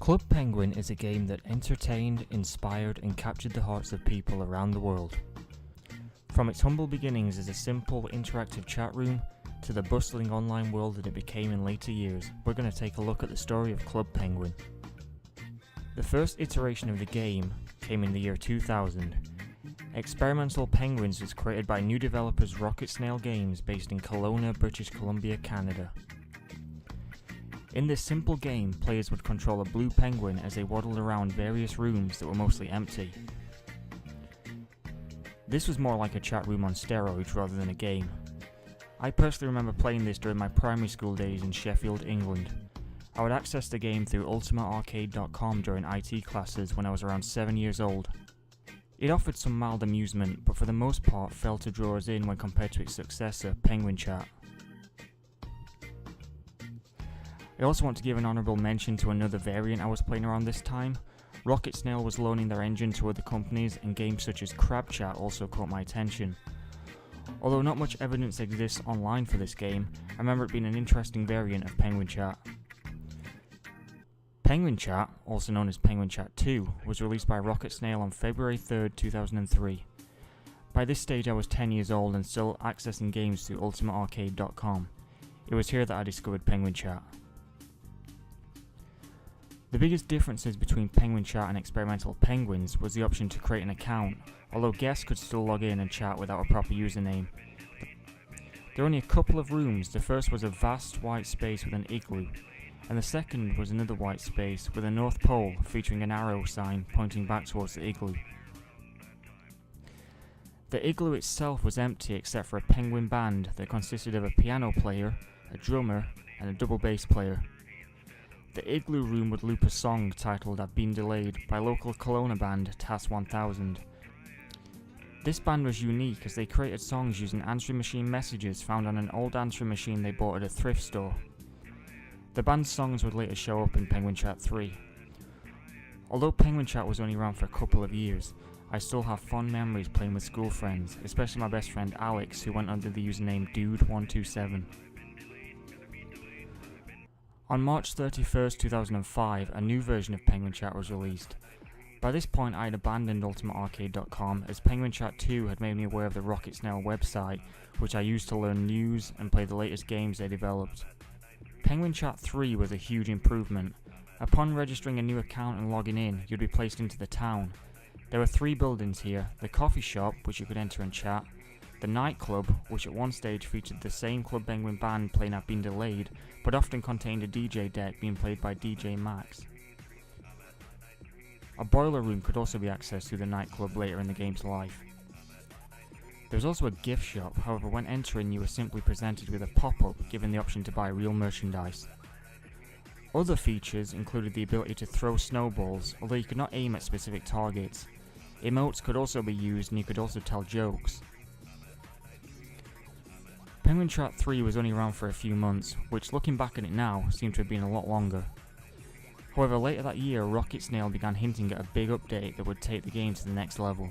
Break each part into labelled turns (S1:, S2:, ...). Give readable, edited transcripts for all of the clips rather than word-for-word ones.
S1: Club Penguin is a game that entertained, inspired and captured the hearts of people around the world. From its humble beginnings as a simple interactive chat room to the bustling online world that it became in later years, we're going to take a look at the story of Club Penguin. The first iteration of the game came in the year 2000. Experimental Penguins was created by new developers Rocket Snail Games based in Kelowna, British Columbia, Canada. In this simple game, players would control a blue penguin as they waddled around various rooms that were mostly empty. This was more like a chat room on steroids rather than a game. I personally remember playing this during my primary school days in Sheffield, England. I would access the game through ultimatearcade.com during IT classes when I was around 7 years old. It offered some mild amusement, but for the most part failed to draw us in when compared to its successor, Penguin Chat. I also want to give an honourable mention to another variant I was playing around this time. Rocket Snail was loaning their engine to other companies, and games such as Crab Chat also caught my attention. Although not much evidence exists online for this game, I remember it being an interesting variant of Penguin Chat. Penguin Chat, also known as Penguin Chat 2, was released by Rocket Snail on February 3rd, 2003. By this stage I was 10 years old and still accessing games through ultimatearcade.com. It was here that I discovered Penguin Chat. The biggest differences between Penguin Chat and Experimental Penguins was the option to create an account, although guests could still log in and chat without a proper username. There were only a couple of rooms. The first was a vast white space with an igloo, and the second was another white space with a North Pole featuring an arrow sign pointing back towards the igloo. The igloo itself was empty except for a penguin band that consisted of a piano player, a drummer, and a double bass player. The igloo room would loop a song titled "I've Been Delayed" by local Kelowna band TAS 1000. This band was unique as they created songs using answering machine messages found on an old answering machine they bought at a thrift store. The band's songs would later show up in Penguin Chat 3. Although Penguin Chat was only around for a couple of years, I still have fond memories playing with school friends, especially my best friend Alex, who went under the username Dude127. On March 31st, 2005, a new version of Penguin Chat was released. By this point I had abandoned ultimatearcade.com as Penguin Chat 2 had made me aware of the Rocket Snail website, which I used to learn news and play the latest games they developed. Penguin Chat 3 was a huge improvement. Upon registering a new account and logging in, you'd be placed into the town. There were 3 buildings here: the coffee shop, which you could enter and chat, the nightclub, which at one stage featured the same Club Penguin band playing "I've Been Delayed," but often contained a DJ deck being played by DJ Max. A boiler room could also be accessed through the nightclub later in the game's life. There was also a gift shop, however when entering you were simply presented with a pop-up given the option to buy real merchandise. Other features included the ability to throw snowballs, although you could not aim at specific targets. Emotes could also be used and you could also tell jokes. Penguin Chat 3 was only around for a few months, which looking back at it now seemed to have been a lot longer. However, later that year Rocket Snail began hinting at a big update that would take the game to the next level.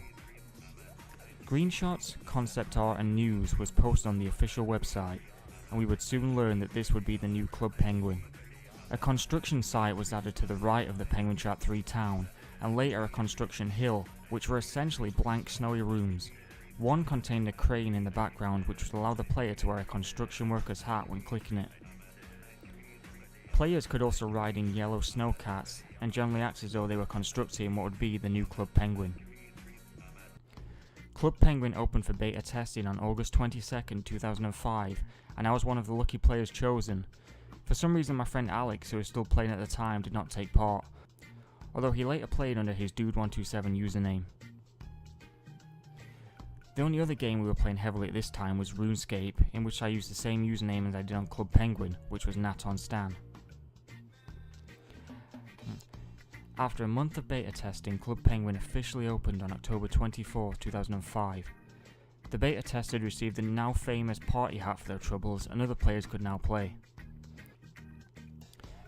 S1: Screenshots, concept art and news was posted on the official website, and we would soon learn that this would be the new Club Penguin. A construction site was added to the right of the Penguin Chat 3 town, and later a construction hill, which were essentially blank snowy rooms. One contained a crane in the background which would allow the player to wear a construction worker's hat when clicking it. Players could also ride in yellow snowcats and generally act as though they were constructing what would be the new Club Penguin. Club Penguin opened for beta testing on August 22nd, 2005, and I was one of the lucky players chosen. For some reason my friend Alex, who was still playing at the time, did not take part, although he later played under his Dude127 username. The only other game we were playing heavily at this time was RuneScape, in which I used the same username as I did on Club Penguin, which was Natonstan. After a month of beta testing, Club Penguin officially opened on October 24, 2005. The beta testers received the now famous party hat for their troubles, and other players could now play.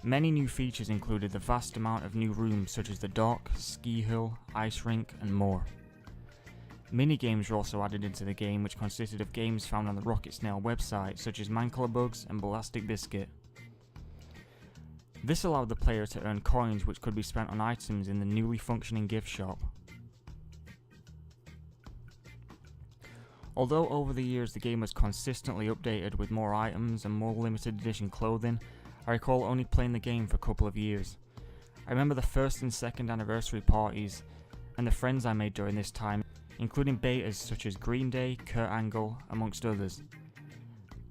S1: Many new features included the vast amount of new rooms such as the dock, ski hill, ice rink, and more. Minigames were also added into the game, which consisted of games found on the Rocket Snail website such as Mancala Bugs and Ballistic Biscuit. This allowed the player to earn coins which could be spent on items in the newly functioning gift shop. Although over the years the game was consistently updated with more items and more limited edition clothing, I recall only playing the game for a couple of years. I remember the first and second anniversary parties and the friends I made during this time, including betas such as Green Day, Kurt Angle, amongst others.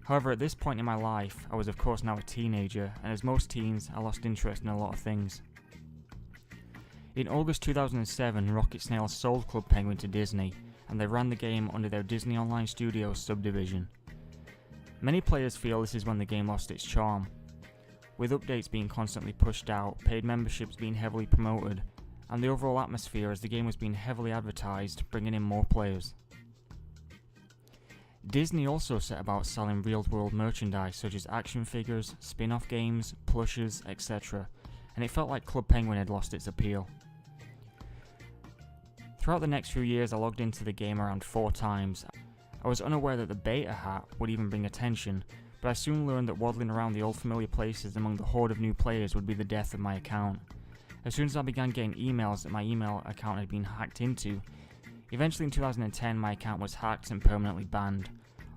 S1: However, at this point in my life, I was of course now a teenager, and as most teens, I lost interest in a lot of things. In August 2007, Rocket Snail sold Club Penguin to Disney, and they ran the game under their Disney Online Studios subdivision. Many players feel this is when the game lost its charm, with updates being constantly pushed out, paid memberships being heavily promoted, and the overall atmosphere as the game was being heavily advertised, bringing in more players. Disney also set about selling real-world merchandise such as action figures, spin-off games, plushes, etc., and it felt like Club Penguin had lost its appeal. Throughout the next few years I logged into the game around 4 times. I was unaware that the beta hat would even bring attention, but I soon learned that waddling around the old familiar places among the horde of new players would be the death of my account. As soon as I began getting emails that my email account had been hacked into, eventually in 2010 my account was hacked and permanently banned.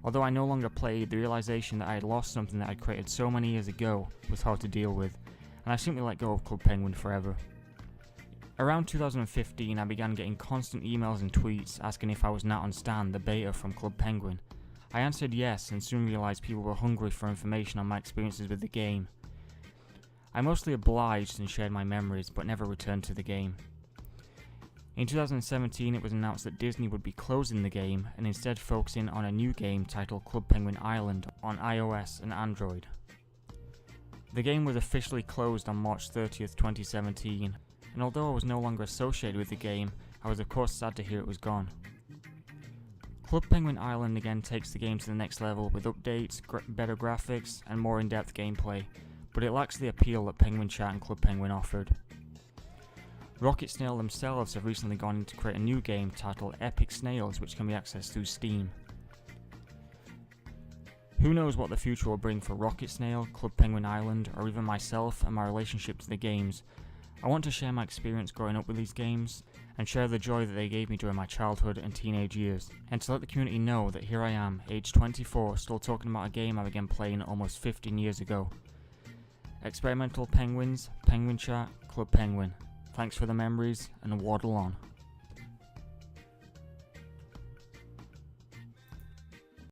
S1: Although I no longer played, the realization that I had lost something that I created so many years ago was hard to deal with, and I simply let go of Club Penguin forever. Around 2015 I began getting constant emails and tweets asking if I was Natonstan, the beta from Club Penguin. I answered yes and soon realized people were hungry for information on my experiences with the game. I mostly obliged and shared my memories but never returned to the game. In 2017 it was announced that Disney would be closing the game and instead focusing on a new game titled Club Penguin Island on iOS and Android. The game was officially closed on March 30th, 2017, and although I was no longer associated with the game, I was of course sad to hear it was gone. Club Penguin Island again takes the game to the next level with updates, better graphics, and more in-depth gameplay, but it lacks the appeal that Penguin Chat and Club Penguin offered. Rocket Snail themselves have recently gone in to create a new game titled Epic Snails, which can be accessed through Steam. Who knows what the future will bring for Rocket Snail, Club Penguin Island, or even myself and my relationship to the games. I want to share my experience growing up with these games, and share the joy that they gave me during my childhood and teenage years, and to let the community know that here I am, age 24, still talking about a game I began playing almost 15 years ago. Experimental Penguins, Penguin Chat, Club Penguin. Thanks for the memories, and waddle on.